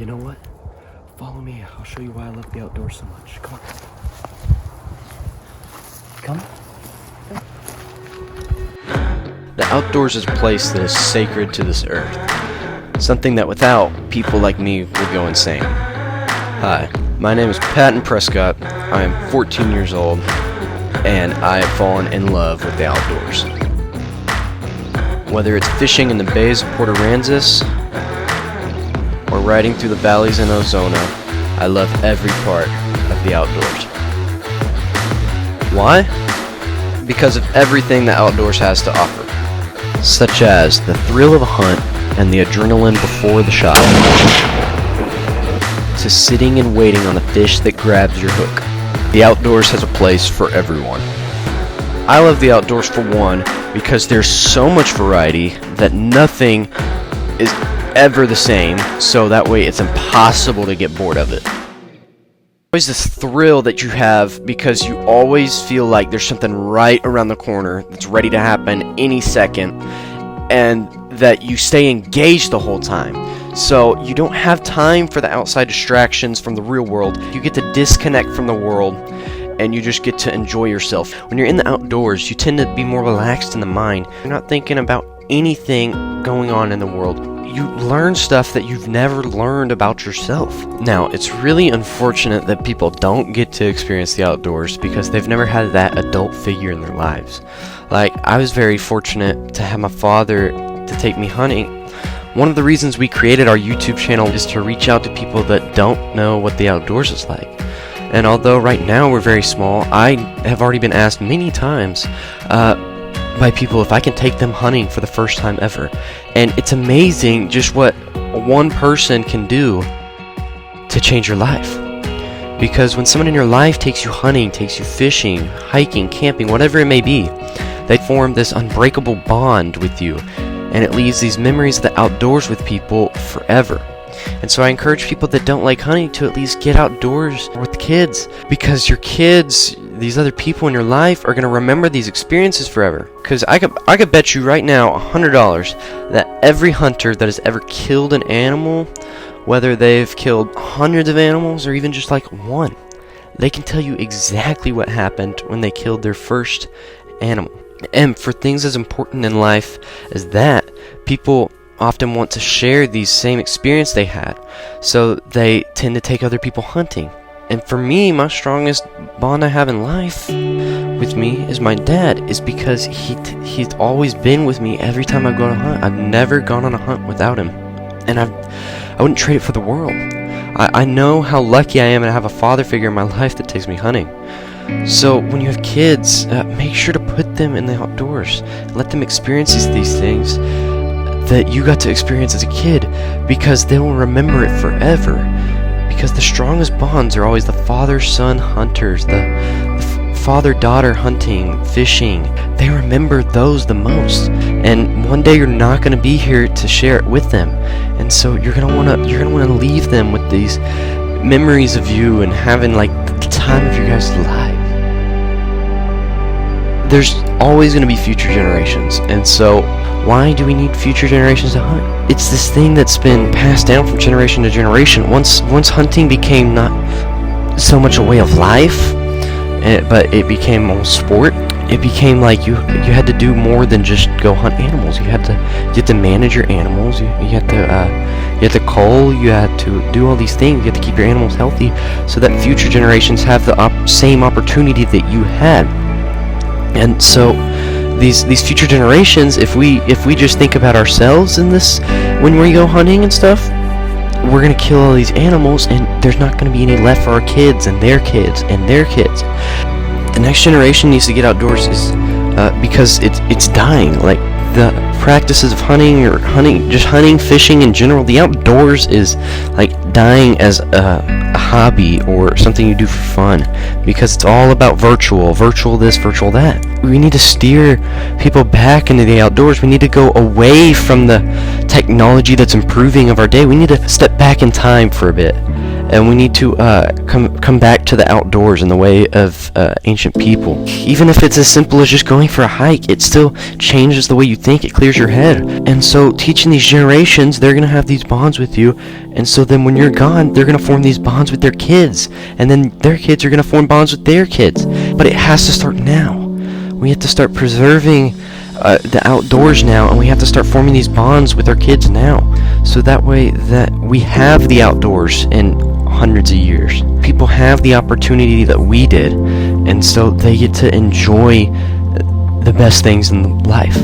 You know what? Follow me. I'll show you why I love the outdoors so much. Come on. Come. The outdoors is a place that is sacred to this earth. Something that without, people like me would go insane. Hi, my name is Patton Prescott. I am 14 years old, and I have fallen in love with the outdoors. Whether it's fishing in the bays of Port Aransas, or riding through the valleys in Ozona, I love every part of the outdoors. Why? Because of everything the outdoors has to offer, such as the thrill of a hunt and the adrenaline before the shot, to sitting and waiting on a fish that grabs your hook. The outdoors has a place for everyone. I love the outdoors for one, because there's so much variety that nothing is ever the same, so that way it's impossible to get bored of it. Always this thrill that you have because you always feel like there's something right around the corner that's ready to happen any second, and that you stay engaged the whole time. So you don't have time for the outside distractions from the real world. You get to disconnect from the world, and you just get to enjoy yourself. When you're in the outdoors, you tend to be more relaxed in the mind. You're not thinking about anything going on in the world. You learn stuff that you've never learned about yourself. Now, it's really unfortunate that people don't get to experience the outdoors because they've never had that adult figure in their lives. Like, I was very fortunate to have my father to take me hunting. One of the reasons we created our YouTube channel is to reach out to people that don't know what the outdoors is like. And although right now we're very small, I have already been asked many times by people if I can take them hunting for the first time ever. And it's amazing just what one person can do to change your life. Because when someone in your life takes you hunting, takes you fishing, hiking, camping, whatever it may be, they form this unbreakable bond with you. And it leaves these memories of the outdoors with people forever. And so I encourage people that don't like hunting to at least get outdoors with kids, because your kids, these other people in your life, are going to remember these experiences forever. Because I could bet you right now $100 that every hunter that has ever killed an animal, whether they've killed hundreds of animals or even just like one, they can tell you exactly what happened when they killed their first animal. And for things as important in life as that, people often want to share these same experience they had, so they tend to take other people hunting. And for me, my strongest bond I have in life with me is my dad, is because he's always been with me every time I go to hunt. I've never gone on a hunt without him, and I wouldn't trade it for the world. I know how lucky I am to have a father figure in my life that takes me hunting. So when you have kids, make sure to put them in the outdoors. Let them experience these things that you got to experience as a kid, because they will remember it forever. Because the strongest bonds are always the father-son hunters, the father-daughter hunting, fishing. They remember those the most. And one day you're not going to be here to share it with them. And so you're going to want to leave them with these memories of you and having like the time of your guys' lives. There's always going to be future generations, and so why do we need future generations to hunt? It's this thing that's been passed down from generation to generation. Once hunting became not so much a way of life, but it became a sport. It became like you had to do more than just go hunt animals. You had to manage your animals. You had to cull. You had to do all these things. You had to keep your animals healthy, so that future generations have the same opportunity that you had. And so these future generations, if we just think about ourselves in this, when we go hunting and stuff, we're going to kill all these animals, and there's not going to be any left for our kids and their kids and their kids. The next generation needs to get outdoors because it's dying. Like the practices of hunting, just hunting, fishing in general, the outdoors is like dying as a hobby or something you do for fun, because it's all about virtual this, virtual that. We need to steer people back into the outdoors. We need to go away from the technology that's improving of our day. We need to step back in time for a bit and we need to come back to the outdoors in the way of ancient people. Even if it's as simple as just going for a hike, it still changes the way you think. It clears your head. And so teaching these generations, they're going to have these bonds with you, and so then when you're gone, they're going to form these bonds with their kids, and then their kids are going to form bonds with their kids. But it has to start now. We have to start preserving the outdoors now, and we have to start forming these bonds with our kids now, so that way that we have the outdoors in hundreds of years. People have the opportunity that we did, and so they get to enjoy the best things in life.